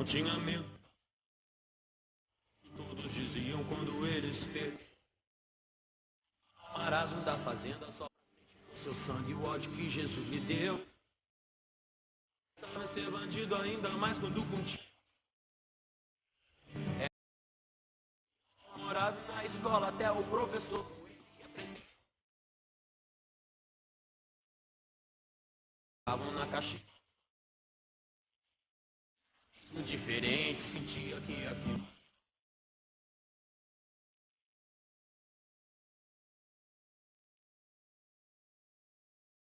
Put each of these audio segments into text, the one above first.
tinha medo. Todos diziam quando eles perderam o marasmo da fazenda, só o seu sangue, o ódio que Jesus me deu. Sabe ser bandido ainda mais quando contigo. Morado na escola até o professor estavam na caixa. Diferente, sentia que aquilo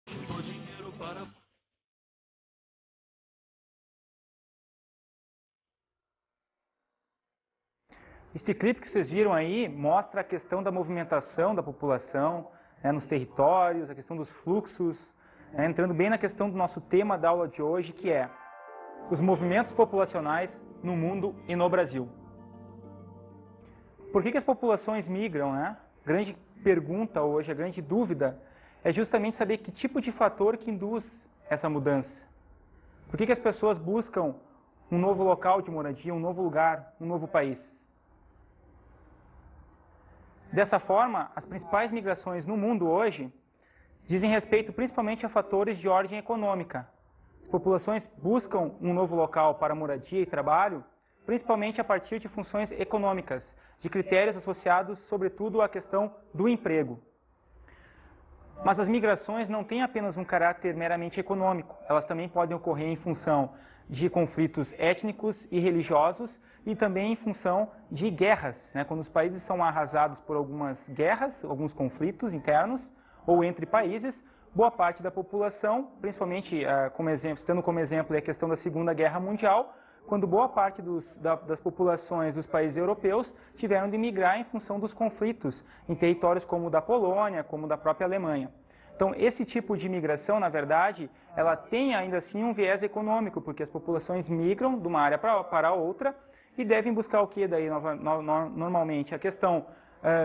juntou dinheiro para. Este clipe que vocês viram aí mostra a questão da movimentação da população, né, nos territórios, a questão dos fluxos, né, entrando bem na questão do nosso tema da aula de hoje, que é os movimentos populacionais no mundo e no Brasil. Por que as populações migram, né? Grande pergunta hoje, a grande dúvida é justamente saber que tipo de fator que induz essa mudança. Por que as pessoas buscam um novo local de moradia, um novo lugar, um novo país? Dessa forma, as principais migrações no mundo hoje dizem respeito principalmente a fatores de ordem econômica. As populações buscam um novo local para moradia e trabalho, principalmente a partir de funções econômicas, de critérios associados, sobretudo, à questão do emprego. Mas as migrações não têm apenas um caráter meramente econômico, elas também podem ocorrer em função de conflitos étnicos e religiosos e também em função de guerras, né? Quando os países são arrasados por algumas guerras, alguns conflitos internos ou entre países, boa parte da população, principalmente citando como exemplo a questão da Segunda Guerra Mundial, quando boa parte das populações dos países europeus tiveram de migrar em função dos conflitos em territórios como o da Polônia, como o da própria Alemanha. Então, esse tipo de migração, na verdade, ela tem ainda assim um viés econômico, porque as populações migram de uma área para outra e devem buscar o que daí, normalmente? A questão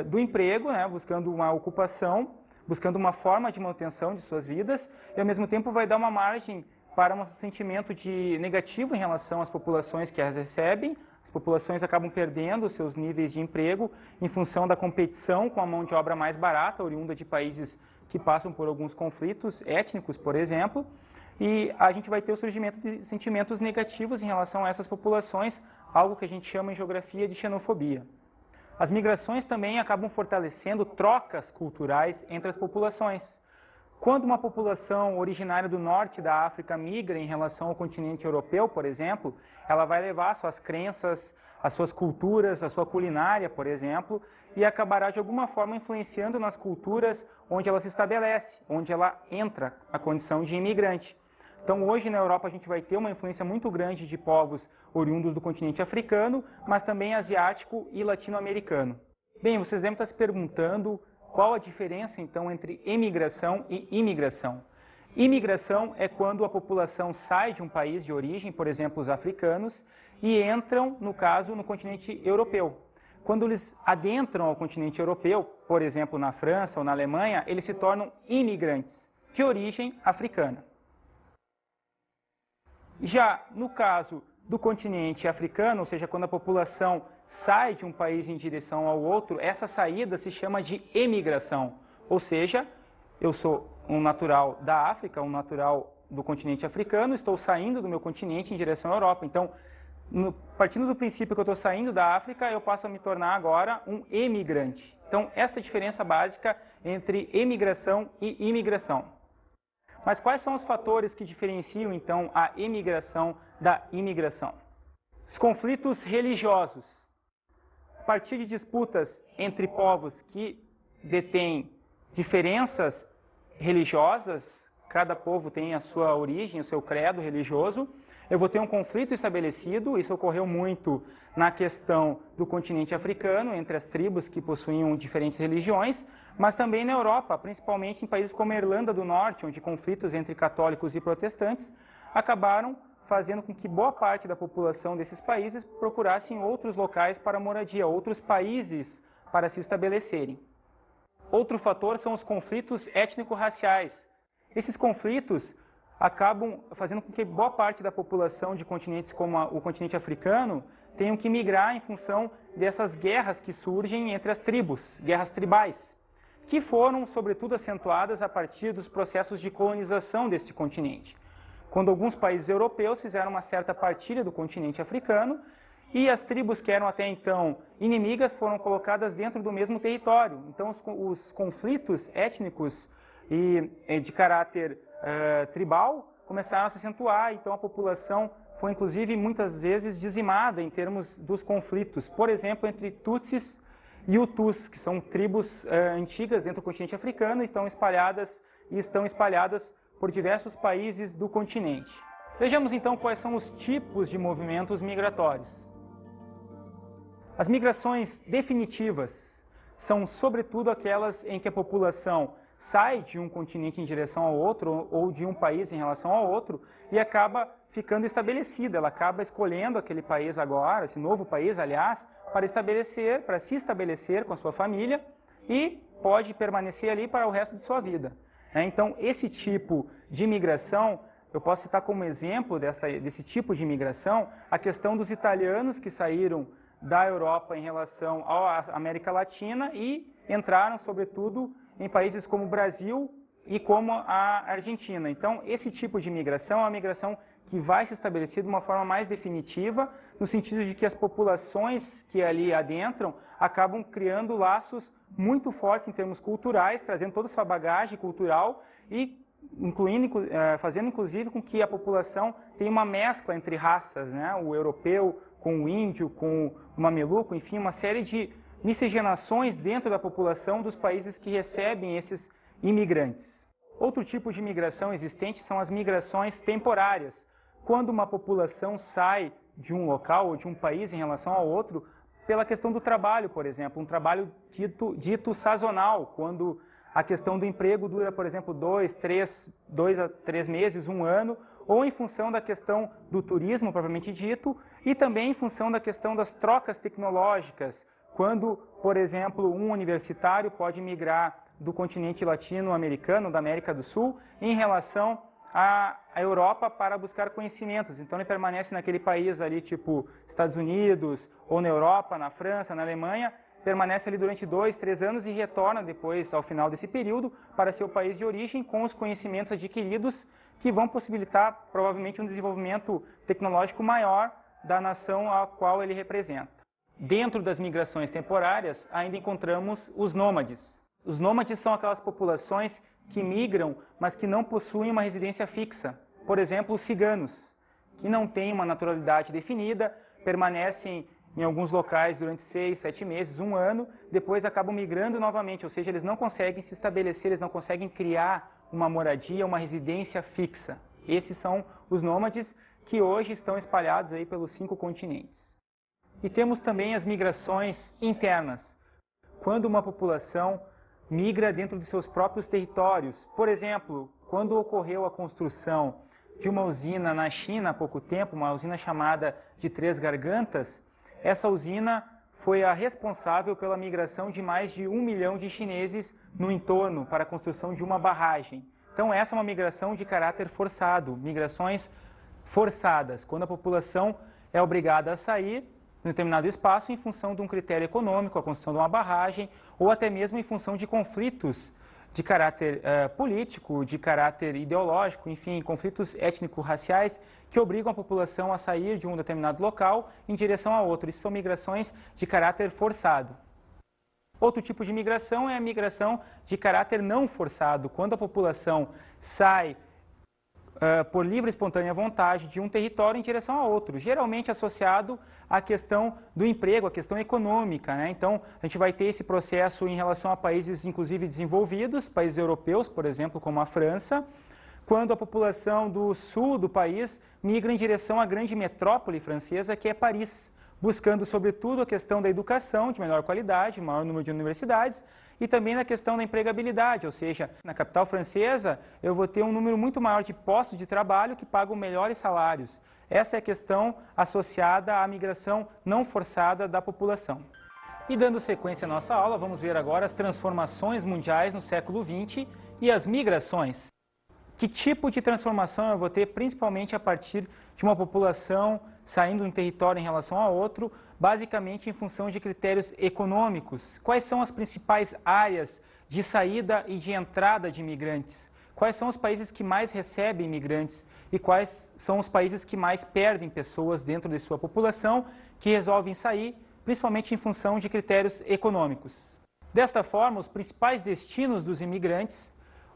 do emprego, né, buscando uma ocupação, buscando uma forma de manutenção de suas vidas, e ao mesmo tempo vai dar uma margem para um sentimento de negativo em relação às populações que as recebem. As populações acabam perdendo seus níveis de emprego em função da competição com a mão de obra mais barata, oriunda de países que passam por alguns conflitos étnicos, por exemplo, e a gente vai ter o surgimento de sentimentos negativos em relação a essas populações, algo que a gente chama em geografia de xenofobia. As migrações também acabam fortalecendo trocas culturais entre as populações. Quando uma população originária do norte da África migra em relação ao continente europeu, por exemplo, ela vai levar suas crenças, as suas culturas, a sua culinária, por exemplo, e acabará de alguma forma influenciando nas culturas onde ela se estabelece, onde ela entra a condição de imigrante. Então hoje na Europa a gente vai ter uma influência muito grande de povos oriundos do continente africano, mas também asiático e latino-americano. Bem, vocês devem estar se perguntando qual a diferença então entre emigração e imigração. Imigração é quando a população sai de um país de origem, por exemplo os africanos, e entram, no caso, no continente europeu. Quando eles adentram ao continente europeu, por exemplo na França ou na Alemanha, eles se tornam imigrantes de origem africana. Já no caso do continente africano, ou seja, quando a população sai de um país em direção ao outro, essa saída se chama de emigração. Ou seja, eu sou um natural da África, um natural do continente africano, estou saindo do meu continente em direção à Europa. Então, partindo do princípio que eu estou saindo da África, eu passo a me tornar agora um emigrante. Então, essa é a diferença básica entre emigração e imigração. Mas quais são os fatores que diferenciam, então, a emigração da imigração? Os conflitos religiosos. A partir de disputas entre povos que detêm diferenças religiosas, cada povo tem a sua origem, o seu credo religioso, eu vou ter um conflito estabelecido. Isso ocorreu muito na questão do continente africano, entre as tribos que possuíam diferentes religiões, mas também na Europa, principalmente em países como a Irlanda do Norte, onde conflitos entre católicos e protestantes acabaram fazendo com que boa parte da população desses países procurassem outros locais para moradia, outros países para se estabelecerem. Outro fator são os conflitos étnico-raciais. Esses conflitos acabam fazendo com que boa parte da população de continentes como o continente africano tenham que migrar em função dessas guerras que surgem entre as tribos, guerras tribais, que foram, sobretudo, acentuadas a partir dos processos de colonização deste continente, quando alguns países europeus fizeram uma certa partilha do continente africano e as tribos que eram até então inimigas foram colocadas dentro do mesmo território. Então, os conflitos étnicos e de caráter tribal começaram a se acentuar, então a população foi, inclusive, muitas vezes dizimada em termos dos conflitos, por exemplo, entre Tutsis e Hutus, que são tribos antigas dentro do continente africano e estão espalhadas por diversos países do continente. Vejamos então quais são os tipos de movimentos migratórios. As migrações definitivas são, sobretudo, aquelas em que a população sai de um continente em direção ao outro ou de um país em relação ao outro e acaba ficando estabelecida. Ela acaba escolhendo aquele país agora, esse novo país, aliás, para se estabelecer com a sua família e pode permanecer ali para o resto de sua vida. Então, esse tipo de imigração, eu posso citar como exemplo desse tipo de imigração a questão dos italianos que saíram da Europa em relação à América Latina e entraram, sobretudo, em países como o Brasil e como a Argentina. Então, esse tipo de imigração é uma migração que vai se estabelecer de uma forma mais definitiva, no sentido de que as populações que ali adentram acabam criando laços muito fortes em termos culturais, trazendo toda essa bagagem cultural e fazendo inclusive com que a população tenha uma mescla entre raças, né? O europeu com o índio, com o mameluco, enfim, uma série de miscigenações dentro da população dos países que recebem esses imigrantes. Outro tipo de migração existente são as migrações temporárias, quando uma população sai de um local ou de um país em relação ao outro pela questão do trabalho, por exemplo, um trabalho dito sazonal, quando a questão do emprego dura, por exemplo, 2 a 3 meses, 1 ano, ou em função da questão do turismo propriamente dito, e também em função da questão das trocas tecnológicas, quando, por exemplo, um universitário pode migrar do continente latino-americano, da América do Sul, em relação à Europa para buscar conhecimentos. Então ele permanece naquele país ali, tipo Estados Unidos, ou na Europa, na França, na Alemanha, permanece ali durante 2, 3 anos e retorna depois, ao final desse período, para seu país de origem com os conhecimentos adquiridos que vão possibilitar, provavelmente, um desenvolvimento tecnológico maior da nação a qual ele representa. Dentro das migrações temporárias, ainda encontramos os nômades. Os nômades são aquelas populações que migram, mas que não possuem uma residência fixa. Por exemplo, os ciganos, que não têm uma naturalidade definida, permanecem em alguns locais durante 6, 7 meses, 1 ano, depois acabam migrando novamente, ou seja, eles não conseguem se estabelecer, eles não conseguem criar uma moradia, uma residência fixa. Esses são os nômades que hoje estão espalhados aí pelos 5 continentes. E temos também as migrações internas, quando uma população migra dentro de seus próprios territórios. Por exemplo, quando ocorreu a construção de uma usina na China há pouco tempo, uma usina chamada de Três Gargantas, essa usina foi a responsável pela migração de mais de 1 milhão de chineses no entorno para a construção de uma barragem. Então essa é uma migração de caráter forçado, migrações forçadas, quando a população é obrigada a sair de um determinado espaço em função de um critério econômico, a construção de uma barragem, ou até mesmo em função de conflitos de caráter político, de caráter ideológico, enfim, conflitos étnico-raciais que obrigam a população a sair de um determinado local em direção a outro. Isso são migrações de caráter forçado. Outro tipo de migração é a migração de caráter não forçado, quando a população sai por livre e espontânea vontade de um território em direção a outro, geralmente associado à questão do emprego, à questão econômica, né? Então, a gente vai ter esse processo em relação a países, inclusive, desenvolvidos, países europeus, por exemplo, como a França, quando a população do sul do país migra em direção à grande metrópole francesa, que é Paris, buscando, sobretudo, a questão da educação de melhor qualidade, maior número de universidades, e também na questão da empregabilidade, ou seja, na capital francesa eu vou ter um número muito maior de postos de trabalho que pagam melhores salários. Essa é a questão associada à migração não forçada da população. E dando sequência à nossa aula, vamos ver agora as transformações mundiais no século XX e as migrações. Que tipo de transformação eu vou ter, principalmente a partir de uma população saindo de um território em relação a outro, basicamente em função de critérios econômicos? Quais são as principais áreas de saída e de entrada de imigrantes? Quais são os países que mais recebem imigrantes e quais são os países que mais perdem pessoas dentro de sua população que resolvem sair, principalmente em função de critérios econômicos? Desta forma, os principais destinos dos imigrantes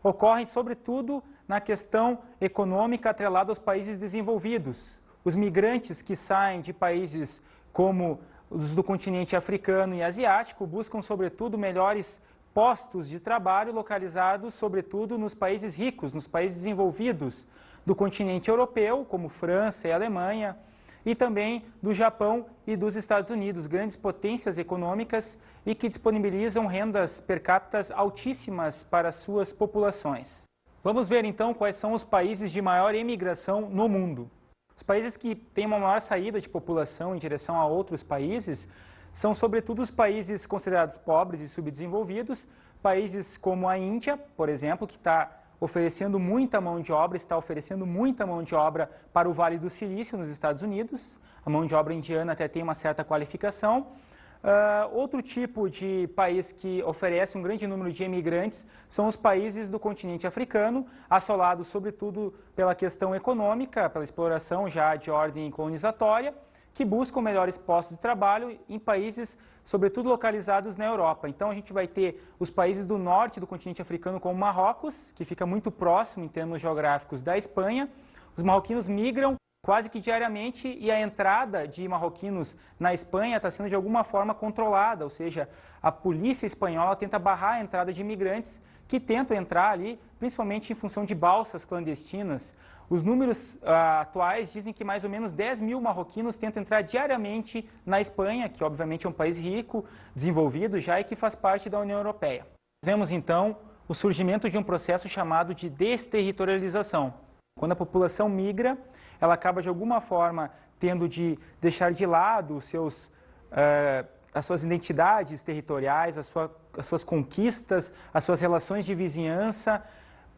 ocorrem, sobretudo, na questão econômica atrelada aos países desenvolvidos. Os migrantes que saem de países como os do continente africano e asiático buscam, sobretudo, melhores postos de trabalho localizados, sobretudo, nos países ricos, nos países desenvolvidos do continente europeu, como França e Alemanha, e também do Japão e dos Estados Unidos, grandes potências econômicas e que disponibilizam rendas per capita altíssimas para suas populações. Vamos ver então quais são os países de maior imigração no mundo. Os países que têm uma maior saída de população em direção a outros países são sobretudo os países considerados pobres e subdesenvolvidos, países como a Índia, por exemplo, que está oferecendo muita mão de obra, está oferecendo muita mão de obra para o Vale do Silício nos Estados Unidos. A mão de obra indiana até tem uma certa qualificação. Outro tipo de país que oferece um grande número de imigrantes são os países do continente africano, assolados sobretudo pela questão econômica, pela exploração já de ordem colonizatória, que buscam melhores postos de trabalho em países, sobretudo localizados na Europa. Então a gente vai ter os países do norte do continente africano, como Marrocos, que fica muito próximo em termos geográficos da Espanha. Os marroquinos migram quase que diariamente e a entrada de marroquinos na Espanha está sendo de alguma forma controlada, ou seja, a polícia espanhola tenta barrar a entrada de imigrantes que tentam entrar ali, principalmente em função de balsas clandestinas. Os números atuais dizem que mais ou menos 10 mil marroquinos tentam entrar diariamente na Espanha, que obviamente é um país rico, desenvolvido já e que faz parte da União Europeia. Vemos então o surgimento de um processo chamado de desterritorialização. Quando a população migra, ela acaba de alguma forma tendo de deixar de lado as suas identidades territoriais, as suas conquistas, as suas relações de vizinhança,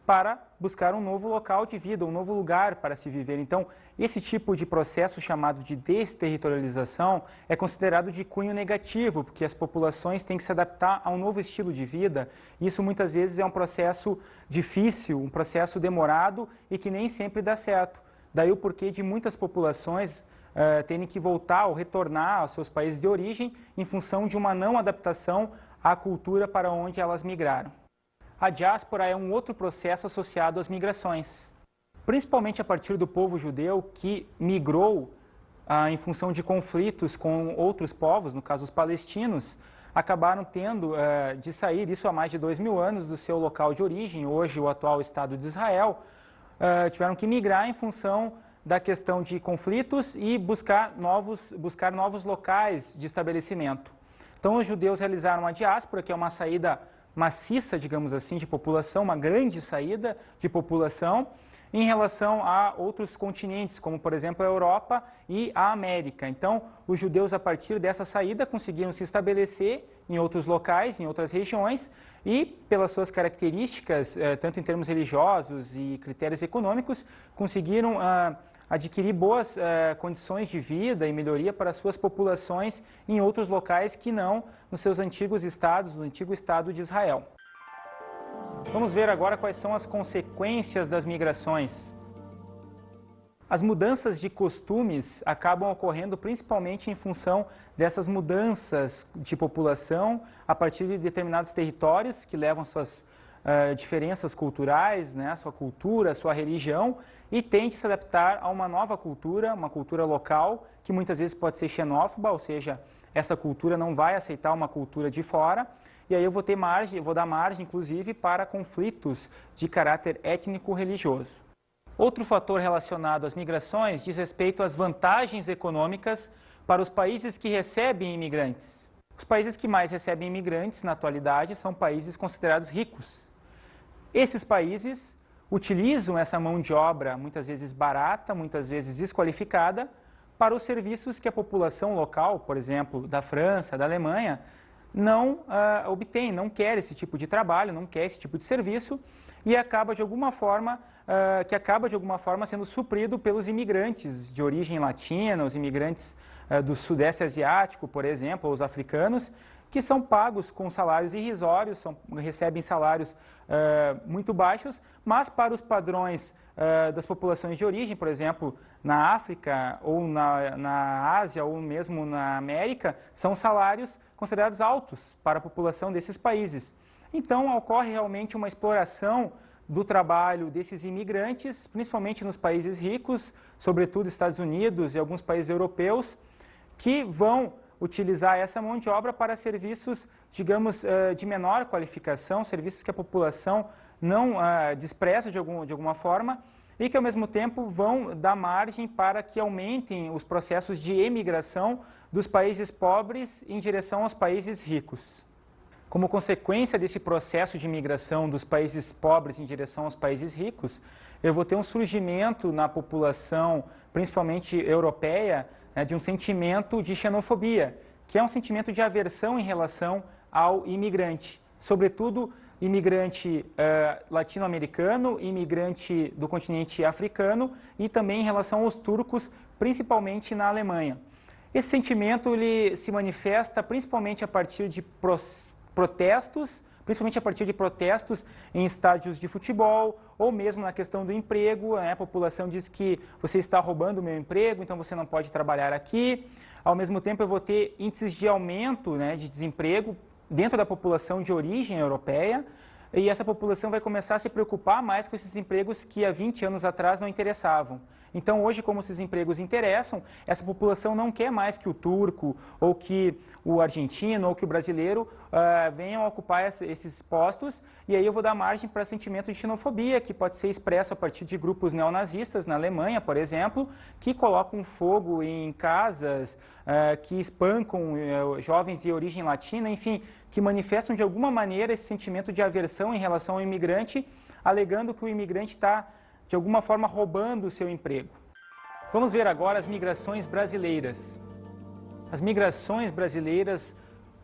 para buscar um novo local de vida, um novo lugar para se viver. Então, esse tipo de processo chamado de desterritorialização é considerado de cunho negativo, porque as populações têm que se adaptar a um novo estilo de vida. Isso muitas vezes é um processo difícil, um processo demorado e que nem sempre dá certo. Daí o porquê de muitas populações terem que voltar ou retornar aos seus países de origem em função de uma não adaptação à cultura para onde elas migraram. A diáspora é um outro processo associado às migrações, principalmente a partir do povo judeu que migrou em função de conflitos com outros povos, no caso os palestinos, acabaram tendo de sair, isso há mais de 2000 anos, do seu local de origem, hoje o atual Estado de Israel, tiveram que migrar em função da questão de conflitos e buscar novos locais de estabelecimento. Então os judeus realizaram a diáspora, que é uma saída maciça, digamos assim, de população, uma grande saída de população em relação a outros continentes, como por exemplo a Europa e a América. Então, os judeus a partir dessa saída conseguiram se estabelecer em outros locais, em outras regiões e pelas suas características, tanto em termos religiosos e critérios econômicos, conseguiram adquirir boas condições de vida e melhoria para suas populações em outros locais que não nos seus antigos estados, no antigo Estado de Israel. Vamos ver agora quais são as consequências das migrações. As mudanças de costumes acabam ocorrendo principalmente em função dessas mudanças de população a partir de determinados territórios que levam suas diferenças culturais, né, sua cultura, sua religião, e tende a se adaptar a uma nova cultura, uma cultura local, que muitas vezes pode ser xenófoba, ou seja, essa cultura não vai aceitar uma cultura de fora, e aí eu vou dar margem, inclusive, para conflitos de caráter étnico-religioso. Outro fator relacionado às migrações diz respeito às vantagens econômicas para os países que recebem imigrantes. Os países que mais recebem imigrantes, na atualidade, são países considerados ricos. Esses países utilizam essa mão de obra, muitas vezes barata, muitas vezes desqualificada, para os serviços que a população local, por exemplo, da França, da Alemanha, não obtém, não quer esse tipo de trabalho, não quer esse tipo de serviço e acaba, de alguma forma, que acaba de alguma forma sendo suprido pelos imigrantes de origem latina, os imigrantes do sudeste asiático, por exemplo, os africanos, que são pagos com salários irrisórios, recebem salários muito baixos, mas para os padrões das populações de origem, por exemplo, na África ou na Ásia ou mesmo na América, são salários considerados altos para a população desses países. Então, ocorre realmente uma exploração do trabalho desses imigrantes, principalmente nos países ricos, sobretudo Estados Unidos e alguns países europeus, que vão utilizar essa mão de obra para serviços, digamos, de menor qualificação, serviços que a população não despreza de alguma forma e que, ao mesmo tempo, vão dar margem para que aumentem os processos de emigração dos países pobres em direção aos países ricos. Como consequência desse processo de migração dos países pobres em direção aos países ricos, eu vou ter um surgimento na população, principalmente europeia, de um sentimento de xenofobia, que é um sentimento de aversão em relação ao imigrante, sobretudo imigrante latino-americano, imigrante do continente africano e também em relação aos turcos, principalmente na Alemanha. Esse sentimento ele se manifesta principalmente a partir de protestos, principalmente a partir de protestos em estádios de futebol ou mesmo na questão do emprego. A população diz que você está roubando o meu emprego, então você não pode trabalhar aqui. Ao mesmo tempo eu vou ter índices de aumento de desemprego dentro da população de origem europeia e essa população vai começar a se preocupar mais com esses empregos que há 20 anos atrás não interessavam. Então hoje, como esses empregos interessam, essa população não quer mais que o turco ou que o argentino ou que o brasileiro venham ocupar esses postos e aí eu vou dar margem para sentimento de xenofobia que pode ser expresso a partir de grupos neonazistas na Alemanha, por exemplo, que colocam fogo em casas, que espancam jovens de origem latina, enfim, que manifestam de alguma maneira esse sentimento de aversão em relação ao imigrante, alegando que o imigrante está de alguma forma roubando o seu emprego. Vamos ver agora as migrações brasileiras. As migrações brasileiras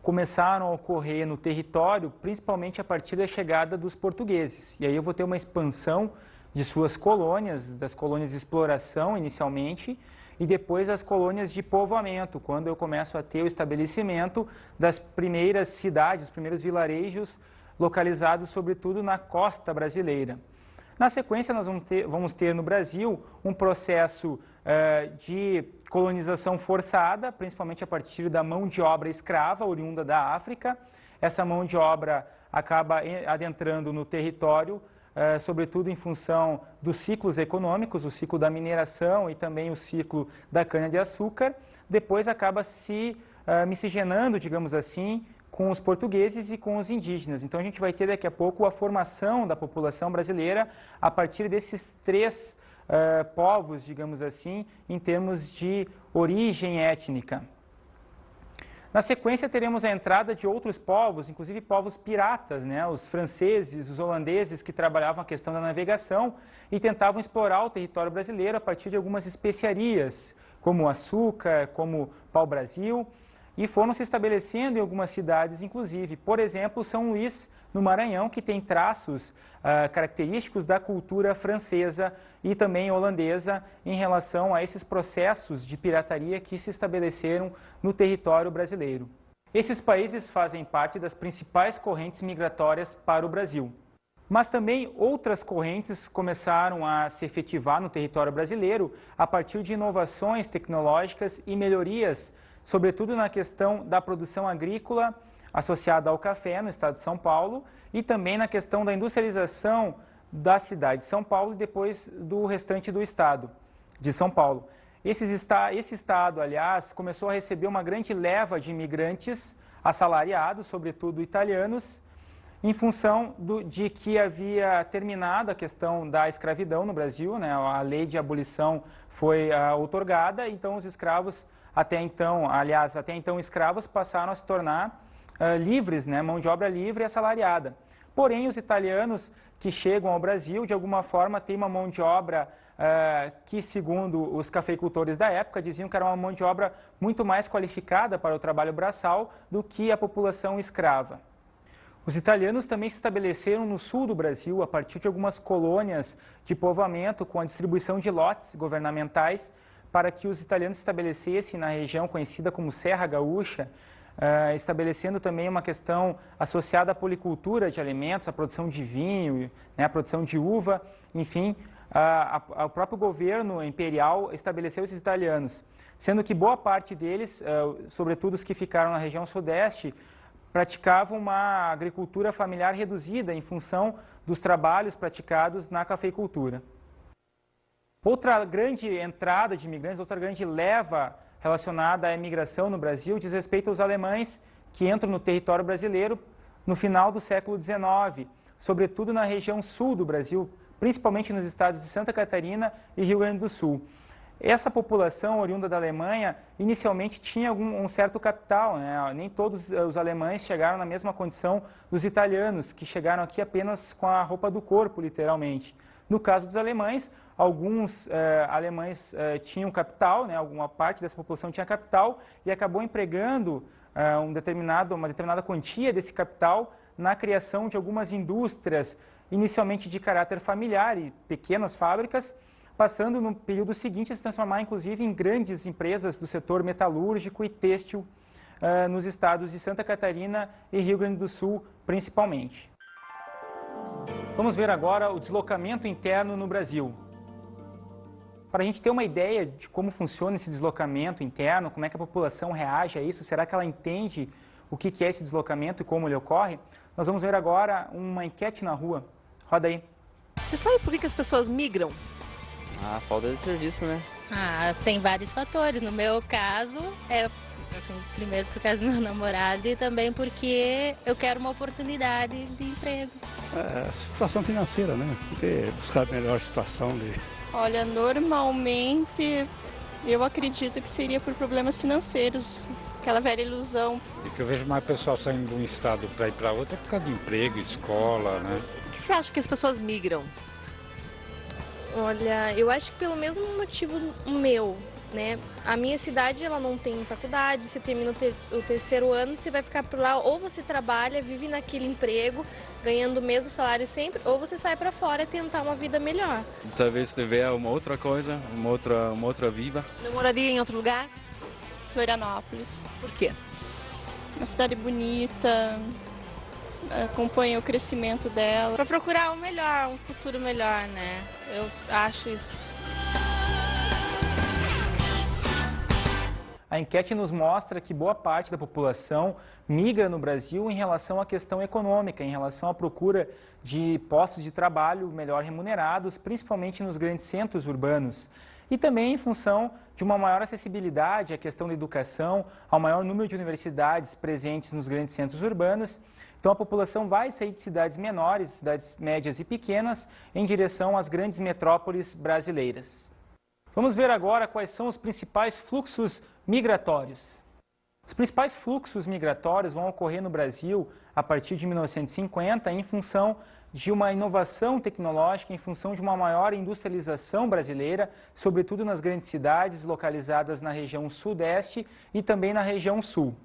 começaram a ocorrer no território, principalmente a partir da chegada dos portugueses. E aí eu vou ter uma expansão de suas colônias, das colônias de exploração inicialmente, e depois as colônias de povoamento, quando eu começo a ter o estabelecimento das primeiras cidades, os primeiros vilarejos localizados sobretudo na costa brasileira. Na sequência, nós vamos ter no Brasil um processo de colonização forçada, principalmente a partir da mão de obra escrava oriunda da África. Essa mão de obra acaba adentrando no território, sobretudo em função dos ciclos econômicos, o ciclo da mineração e também o ciclo da cana-de-açúcar. Depois acaba se miscigenando, digamos assim, com os portugueses e com os indígenas. Então a gente vai ter daqui a pouco a formação da população brasileira a partir desses três povos, digamos assim, em termos de origem étnica. Na sequência teremos a entrada de outros povos, inclusive povos piratas, os franceses, os holandeses que trabalhavam a questão da navegação e tentavam explorar o território brasileiro a partir de algumas especiarias, como o açúcar, como pau-brasil, e foram se estabelecendo em algumas cidades, inclusive, por exemplo, São Luís, no Maranhão, que tem traços característicos da cultura francesa e também holandesa em relação a esses processos de pirataria que se estabeleceram no território brasileiro. Esses países fazem parte das principais correntes migratórias para o Brasil. Mas também outras correntes começaram a se efetivar no território brasileiro a partir de inovações tecnológicas e melhorias, sobretudo na questão da produção agrícola associada ao café no estado de São Paulo e também na questão da industrialização da cidade de São Paulo e depois do restante do estado de São Paulo. Esse estado, aliás, começou a receber uma grande leva de imigrantes assalariados, sobretudo italianos, em função de que havia terminado a questão da escravidão no Brasil, a lei de abolição foi outorgada, então os escravos até então escravos passaram a se tornar livres, mão de obra livre e assalariada. Porém, os italianos que chegam ao Brasil, de alguma forma, têm uma mão de obra que, segundo os cafeicultores da época, diziam que era uma mão de obra muito mais qualificada para o trabalho braçal do que a população escrava. Os italianos também se estabeleceram no sul do Brasil a partir de algumas colônias de povoamento com a distribuição de lotes governamentais para que os italianos se estabelecessem na região conhecida como Serra Gaúcha, estabelecendo também uma questão associada à policultura de alimentos, à produção de vinho, né, à produção de uva, enfim, o próprio governo imperial estabeleceu esses italianos, sendo que boa parte deles, sobretudo os que ficaram na região sudeste, praticavam uma agricultura familiar reduzida em função dos trabalhos praticados na cafeicultura. Outra grande entrada de imigrantes, outra grande leva relacionada à imigração no Brasil diz respeito aos alemães que entram no território brasileiro no final do século XIX, sobretudo na região sul do Brasil, principalmente nos estados de Santa Catarina e Rio Grande do Sul. Essa população oriunda da Alemanha inicialmente tinha um certo capital, né? Nem todos os alemães chegaram na mesma condição dos italianos, que chegaram aqui apenas com a roupa do corpo, literalmente. No caso dos alemães, alguns alemães tinham capital, né? Alguma parte dessa população tinha capital e acabou empregando uma determinada quantia desse capital na criação de algumas indústrias, inicialmente de caráter familiar e pequenas fábricas, passando no período seguinte a se transformar inclusive em grandes empresas do setor metalúrgico e têxtil nos estados de Santa Catarina e Rio Grande do Sul, principalmente. Vamos ver agora o deslocamento interno no Brasil. Para a gente ter uma ideia de como funciona esse deslocamento interno, como é que a população reage a isso, será que ela entende o que é esse deslocamento e como ele ocorre, nós vamos ver agora uma enquete na rua. Roda aí. Você sabe por que as pessoas migram? A falta de serviço, né? Tem vários fatores. No meu caso, primeiro por causa do meu namorado e também porque eu quero uma oportunidade de emprego. Situação financeira, né? Porque buscar a melhor situação de... Olha, normalmente eu acredito que seria por problemas financeiros, aquela velha ilusão. E que eu vejo mais pessoal saindo de um estado para ir para outro é por causa de emprego, escola, né? Por que você acha que as pessoas migram? Olha, eu acho que pelo mesmo motivo meu, né? A minha cidade, ela não tem faculdade, você termina o terceiro ano, você vai ficar por lá, ou você trabalha, vive naquele emprego, ganhando o mesmo salário sempre, ou você sai para fora tentar uma vida melhor. Talvez tiver uma outra coisa, uma outra vida. Não moraria em outro lugar? Florianópolis. Por quê? Uma cidade bonita, acompanha o crescimento dela. Para procurar o melhor, um futuro melhor, né? Eu acho isso. A enquete nos mostra que boa parte da população migra no Brasil em relação à questão econômica, em relação à procura de postos de trabalho melhor remunerados, principalmente nos grandes centros urbanos. E também em função de uma maior acessibilidade à questão da educação, ao maior número de universidades presentes nos grandes centros urbanos. Então a população vai sair de cidades menores, cidades médias e pequenas, em direção às grandes metrópoles brasileiras. Vamos ver agora quais são os principais fluxos migratórios. Os principais fluxos migratórios vão ocorrer no Brasil a partir de 1950 em função de uma inovação tecnológica, em função de uma maior industrialização brasileira, sobretudo nas grandes cidades localizadas na região sudeste e também na região sul.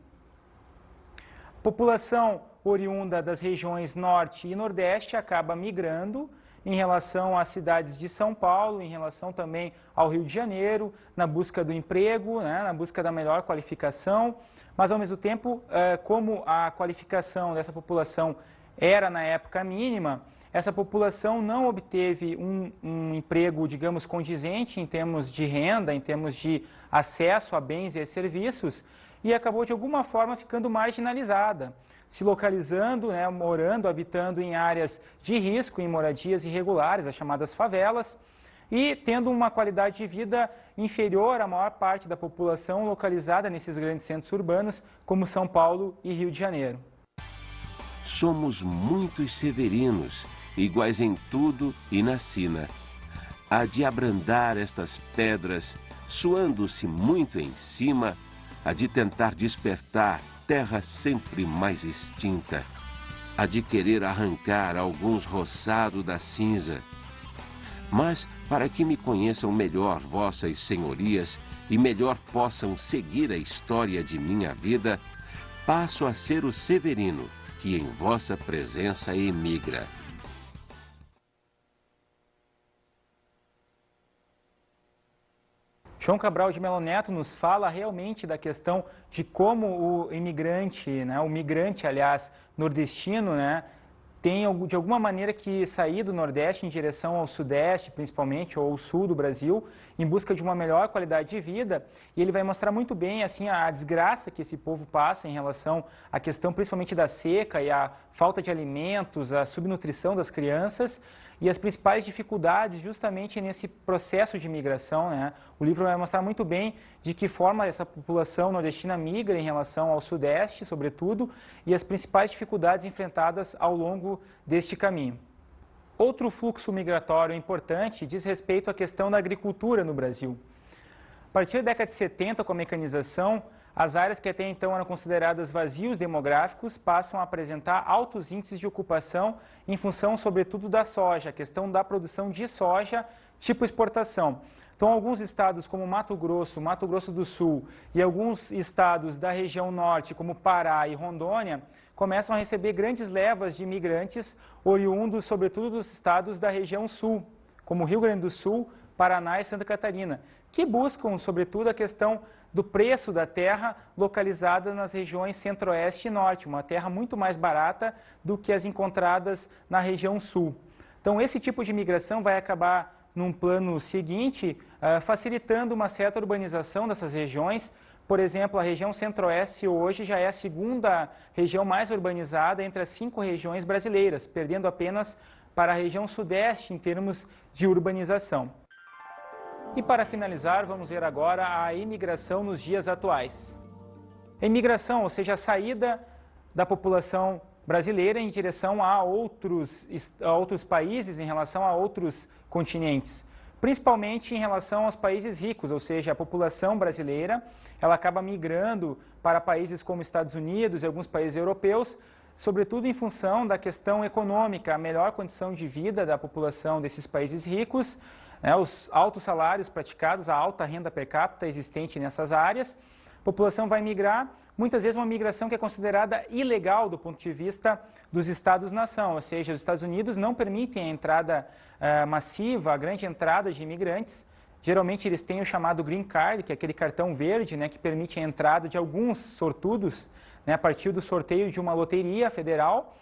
A população oriunda das regiões norte e nordeste acaba migrando em relação às cidades de São Paulo, em relação também ao Rio de Janeiro, na busca do emprego, né, na busca da melhor qualificação, mas ao mesmo tempo, como a qualificação dessa população era na época mínima, essa população não obteve um emprego, digamos, condizente em termos de renda, em termos de acesso a bens e a serviços, e acabou de alguma forma ficando marginalizada, se localizando, né, morando, habitando em áreas de risco, em moradias irregulares, as chamadas favelas, e tendo uma qualidade de vida inferior à maior parte da população localizada nesses grandes centros urbanos, como São Paulo e Rio de Janeiro. Somos muitos severinos, iguais em tudo e na sina. Há de abrandar estas pedras, suando-se muito em cima, há de tentar despertar terra sempre mais extinta, há de querer arrancar alguns roçados da cinza. Mas, para que me conheçam melhor vossas senhorias e melhor possam seguir a história de minha vida, passo a ser o severino, que em vossa presença emigra. João Cabral de Melo Neto nos fala realmente da questão de como o imigrante, o migrante, aliás, nordestino, tem de alguma maneira que sair do Nordeste em direção ao Sudeste, principalmente, ou ao Sul do Brasil, em busca de uma melhor qualidade de vida. E ele vai mostrar muito bem assim, a desgraça que esse povo passa em relação à questão principalmente da seca e a falta de alimentos, a subnutrição das crianças e as principais dificuldades justamente nesse processo de migração. O livro vai mostrar muito bem de que forma essa população nordestina migra em relação ao Sudeste, sobretudo, e as principais dificuldades enfrentadas ao longo deste caminho. Outro fluxo migratório importante diz respeito à questão da agricultura no Brasil. A partir da década de 70, com a mecanização, as áreas que até então eram consideradas vazios demográficos passam a apresentar altos índices de ocupação em função, sobretudo, da soja, a questão da produção de soja tipo exportação. Então, alguns estados como Mato Grosso do Sul e alguns estados da região norte, como Pará e Rondônia, começam a receber grandes levas de imigrantes oriundos, sobretudo, dos estados da região sul, como Rio Grande do Sul, Paraná e Santa Catarina, que buscam, sobretudo, a questão do preço da terra localizada nas regiões centro-oeste e norte, uma terra muito mais barata do que as encontradas na região sul. Então, esse tipo de migração vai acabar, num plano seguinte, facilitando uma certa urbanização dessas regiões. Por exemplo, a região centro-oeste hoje já é a segunda região mais urbanizada entre as 5 regiões brasileiras, perdendo apenas para a região sudeste em termos de urbanização. E para finalizar, vamos ver agora a imigração nos dias atuais. A imigração, ou seja, a saída da população brasileira em direção a outros países, em relação a outros continentes, principalmente em relação aos países ricos, ou seja, a população brasileira, ela acaba migrando para países como Estados Unidos e alguns países europeus, sobretudo em função da questão econômica, a melhor condição de vida da população desses países ricos, os altos salários praticados, a alta renda per capita existente nessas áreas. A população vai migrar, muitas vezes uma migração que é considerada ilegal do ponto de vista dos Estados-nação, ou seja, os Estados Unidos não permitem a entrada massiva, a grande entrada de imigrantes. Geralmente eles têm o chamado Green Card, que é aquele cartão verde, que permite a entrada de alguns sortudos, a partir do sorteio de uma loteria federal.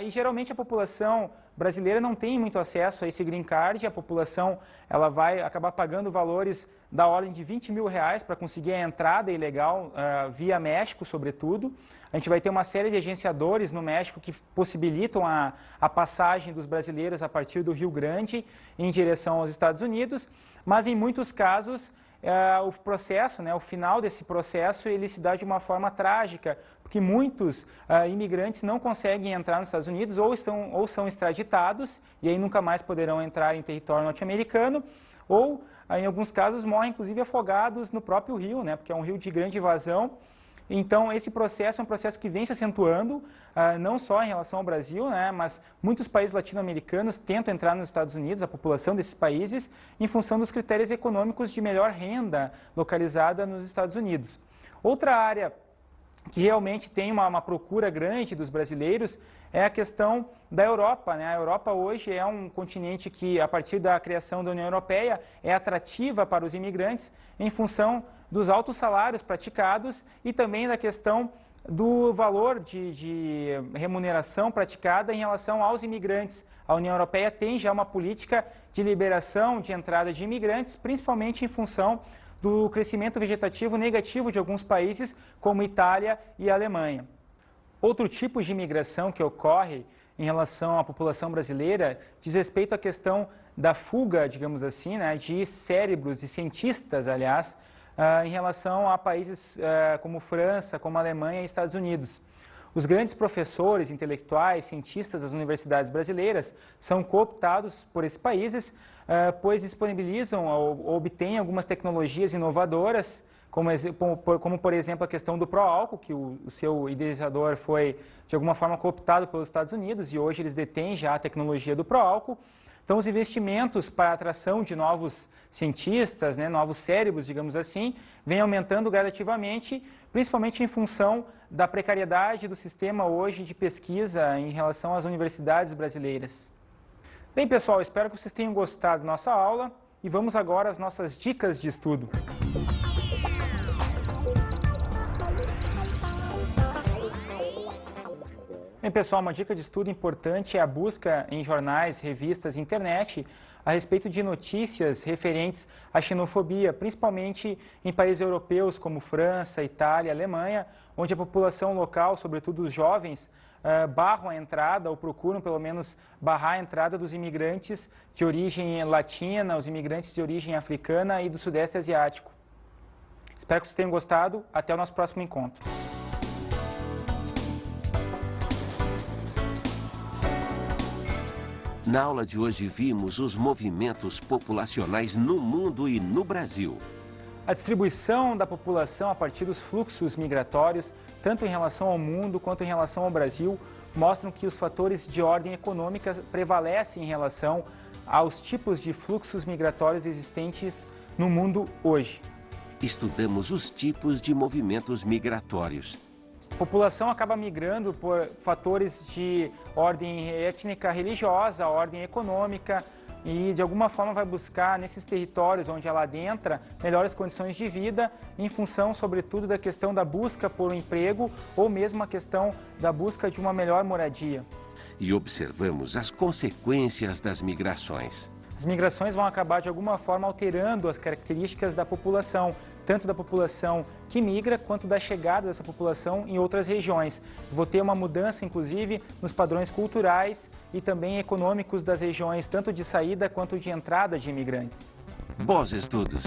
E geralmente a população brasileira não tem muito acesso a esse Green Card, a população ela vai acabar pagando valores da ordem de R$20 mil para conseguir a entrada ilegal via México, sobretudo. A gente vai ter uma série de agenciadores no México que possibilitam a passagem dos brasileiros a partir do Rio Grande em direção aos Estados Unidos, mas em muitos casos o processo, o final desse processo, ele se dá de uma forma trágica, porque muitos imigrantes não conseguem entrar nos Estados Unidos ou são extraditados e aí nunca mais poderão entrar em território norte-americano, ou em alguns casos morrem inclusive afogados no próprio rio, porque é um rio de grande vazão. Então esse processo é um processo que vem se acentuando, não só em relação ao Brasil, mas muitos países latino-americanos tentam entrar nos Estados Unidos, a população desses países, em função dos critérios econômicos de melhor renda localizada nos Estados Unidos. Outra área que realmente tem uma procura grande dos brasileiros é a questão da Europa. A Europa hoje é um continente que, a partir da criação da União Europeia, é atrativa para os imigrantes em função dos altos salários praticados e também da questão do valor de remuneração praticada em relação aos imigrantes. A União Europeia tem já uma política de liberação de entrada de imigrantes, principalmente em função do crescimento vegetativo negativo de alguns países, como Itália e Alemanha. Outro tipo de imigração que ocorre em relação à população brasileira diz respeito à questão da fuga, digamos assim, de cérebros, de cientistas, aliás, em relação a países como França, como Alemanha e Estados Unidos. Os grandes professores, intelectuais, cientistas das universidades brasileiras são cooptados por esses países, pois disponibilizam ou obtêm algumas tecnologias inovadoras, como por exemplo a questão do pró-álcool, que o seu idealizador foi de alguma forma cooptado pelos Estados Unidos e hoje eles detêm já a tecnologia do pró-álcool. Então, os investimentos para a atração de novos cientistas, né, novos cérebros, digamos assim, vem aumentando gradativamente, principalmente em função da precariedade do sistema hoje de pesquisa em relação às universidades brasileiras. Bem, pessoal, espero que vocês tenham gostado da nossa aula e vamos agora às nossas dicas de estudo. Bem, pessoal, uma dica de estudo importante é a busca em jornais, revistas e internet a respeito de notícias referentes à xenofobia, principalmente em países europeus como França, Itália, Alemanha, onde a população local, sobretudo os jovens, barram a entrada ou procuram pelo menos barrar a entrada dos imigrantes de origem latina, os imigrantes de origem africana e do sudeste asiático. Espero que vocês tenham gostado. Até o nosso próximo encontro. Na aula de hoje vimos os movimentos populacionais no mundo e no Brasil. A distribuição da população a partir dos fluxos migratórios, tanto em relação ao mundo quanto em relação ao Brasil, mostram que os fatores de ordem econômica prevalecem em relação aos tipos de fluxos migratórios existentes no mundo hoje. Estudamos os tipos de movimentos migratórios. A população acaba migrando por fatores de ordem étnica religiosa, ordem econômica, e de alguma forma vai buscar nesses territórios onde ela adentra melhores condições de vida em função, sobretudo, da questão da busca por um emprego ou mesmo a questão da busca de uma melhor moradia. E observamos as consequências das migrações. As migrações vão acabar de alguma forma alterando as características da população, tanto da população que migra quanto da chegada dessa população em outras regiões. Vou ter uma mudança, inclusive, nos padrões culturais e também econômicos das regiões, tanto de saída quanto de entrada de imigrantes. Bons estudos!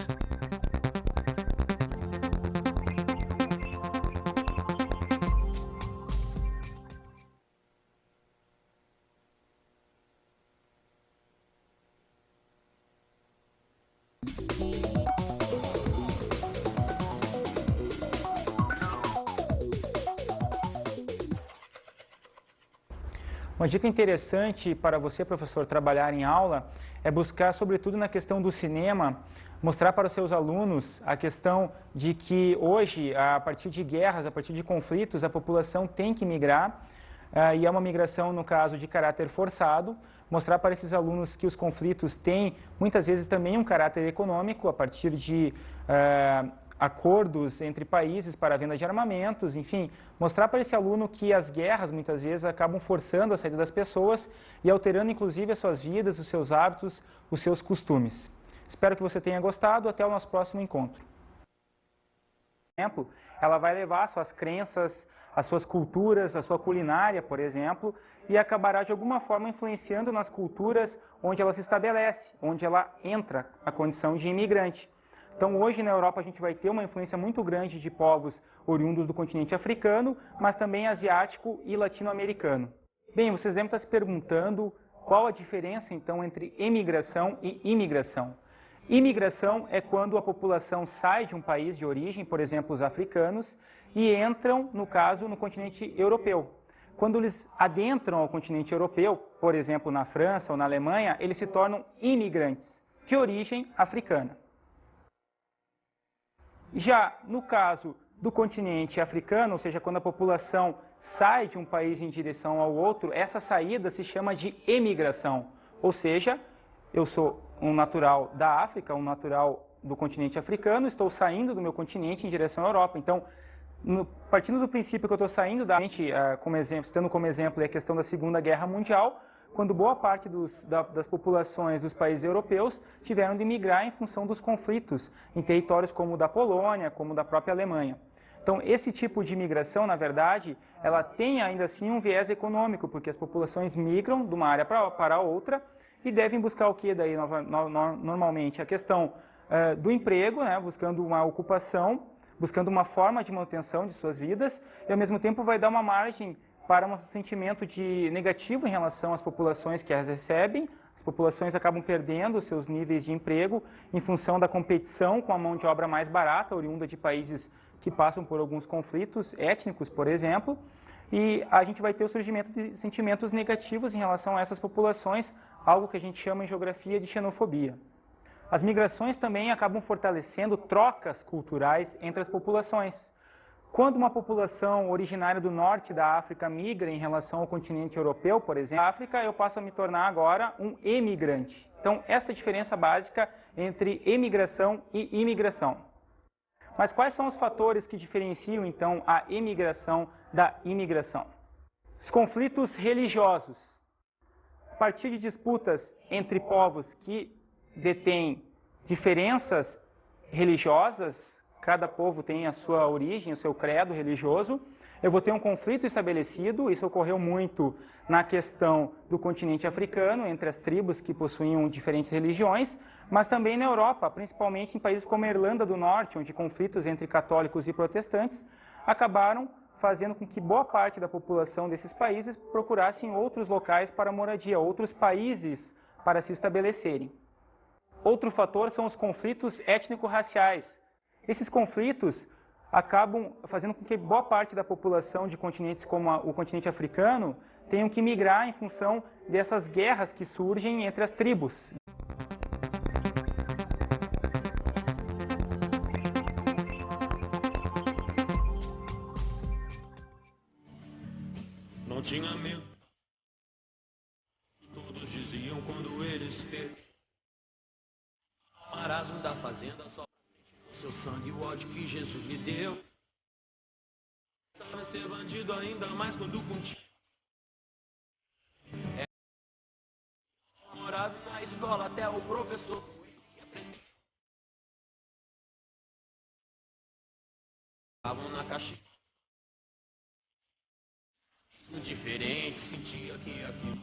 Uma dica interessante para você, professor, trabalhar em aula é buscar, sobretudo na questão do cinema, mostrar para os seus alunos a questão de que hoje, a partir de guerras, a partir de conflitos, a população tem que migrar, e é uma migração, no caso, de caráter forçado. Mostrar para esses alunos que os conflitos têm, muitas vezes, também um caráter econômico, a partir de acordos entre países para a venda de armamentos, enfim, mostrar para esse aluno que as guerras, muitas vezes, acabam forçando a saída das pessoas e alterando, inclusive, as suas vidas, os seus hábitos, os seus costumes. Espero que você tenha gostado. Até o nosso próximo encontro. Por exemplo, ela vai levar suas crenças, as suas culturas, a sua culinária, por exemplo, e acabará, de alguma forma, influenciando nas culturas onde ela se estabelece, onde ela entra a condição de imigrante. Então, hoje na Europa a gente vai ter uma influência muito grande de povos oriundos do continente africano, mas também asiático e latino-americano. Bem, vocês devem estar se perguntando qual a diferença, então, entre emigração e imigração. Imigração é quando a população sai de um país de origem, por exemplo, os africanos, e entram, no caso, no continente europeu. Quando eles adentram ao continente europeu, por exemplo, na França ou na Alemanha, eles se tornam imigrantes de origem africana. Já no caso do continente africano, ou seja, quando a população sai de um país em direção ao outro, essa saída se chama de emigração. Ou seja, eu sou um natural da África, um natural do continente africano, estou saindo do meu continente em direção à Europa. Então, partindo do princípio que eu estou saindo da citando como exemplo a questão da Segunda Guerra Mundial, quando boa parte das populações dos países europeus tiveram de migrar em função dos conflitos em territórios como o da Polônia, como o da própria Alemanha. Então, esse tipo de imigração, na verdade, ela tem ainda assim um viés econômico, porque as populações migram de uma área para outra e devem buscar o que daí, normalmente? A questão do emprego, né, buscando uma ocupação, buscando uma forma de manutenção de suas vidas, e ao mesmo tempo vai dar uma margem para um sentimento de negativo em relação às populações que as recebem. As populações acabam perdendo seus níveis de emprego em função da competição com a mão de obra mais barata, oriunda de países que passam por alguns conflitos étnicos, por exemplo, e a gente vai ter o surgimento de sentimentos negativos em relação a essas populações algo que a gente chama em geografia de xenofobia. As migrações também acabam fortalecendo trocas culturais entre as populações. Quando uma população originária do norte da África migra em relação ao continente europeu, por exemplo, na África, eu passo a me tornar agora um emigrante. Então, essa é a diferença básica entre emigração e imigração. Mas quais são os fatores que diferenciam, então, a emigração da imigração? Os conflitos religiosos. A partir de disputas entre povos que detêm diferenças religiosas, cada povo tem a sua origem, o seu credo religioso, eu vou ter um conflito estabelecido. Isso ocorreu muito na questão do continente africano, entre as tribos que possuíam diferentes religiões, mas também na Europa, principalmente em países como a Irlanda do Norte, onde conflitos entre católicos e protestantes acabaram fazendo com que boa parte da população desses países procurassem outros locais para moradia, outros países para se estabelecerem. Outro fator são os conflitos étnico-raciais. Esses conflitos acabam fazendo com que boa parte da população de continentes como o continente africano tenham que migrar em função dessas guerras que surgem entre as tribos. Não tinha medo. Todos diziam quando eles pegam o marasmo da fazenda só o seu sangue, o ódio que Jesus me deu. Vai ser bandido ainda mais quando contigo. Morado na escola até o professor foi aprender. Estavam na caixa. Diferente, sentia que aquilo.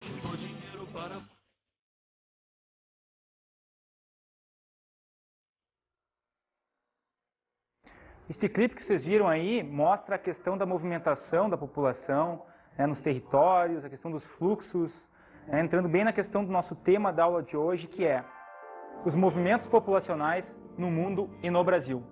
Juntou dinheiro para. Este clipe que vocês viram aí mostra a questão da movimentação da população, nos territórios, a questão dos fluxos, entrando bem na questão do nosso tema da aula de hoje, que é os movimentos populacionais no mundo e no Brasil.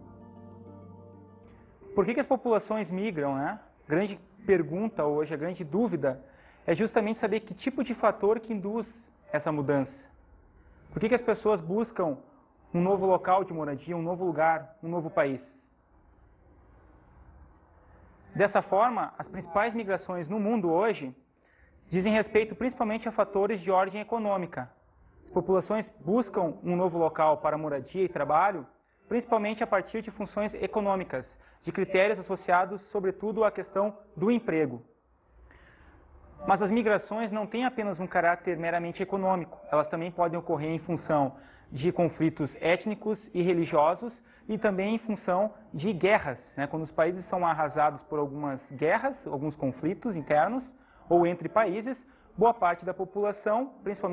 Por que as populações migram, né? Grande pergunta hoje, a grande dúvida é justamente saber que tipo de fator que induz essa mudança. Por que as pessoas buscam um novo local de moradia, um novo lugar, um novo país? Dessa forma, as principais migrações no mundo hoje dizem respeito principalmente a fatores de ordem econômica. As populações buscam um novo local para moradia e trabalho, principalmente a partir de funções econômicas, de critérios associados, sobretudo, à questão do emprego. Mas as migrações não têm apenas um caráter meramente econômico, elas também podem ocorrer em função de conflitos étnicos e religiosos e também em função de guerras, quando os países são arrasados por algumas guerras, alguns conflitos internos ou entre países, boa parte da população, principalmente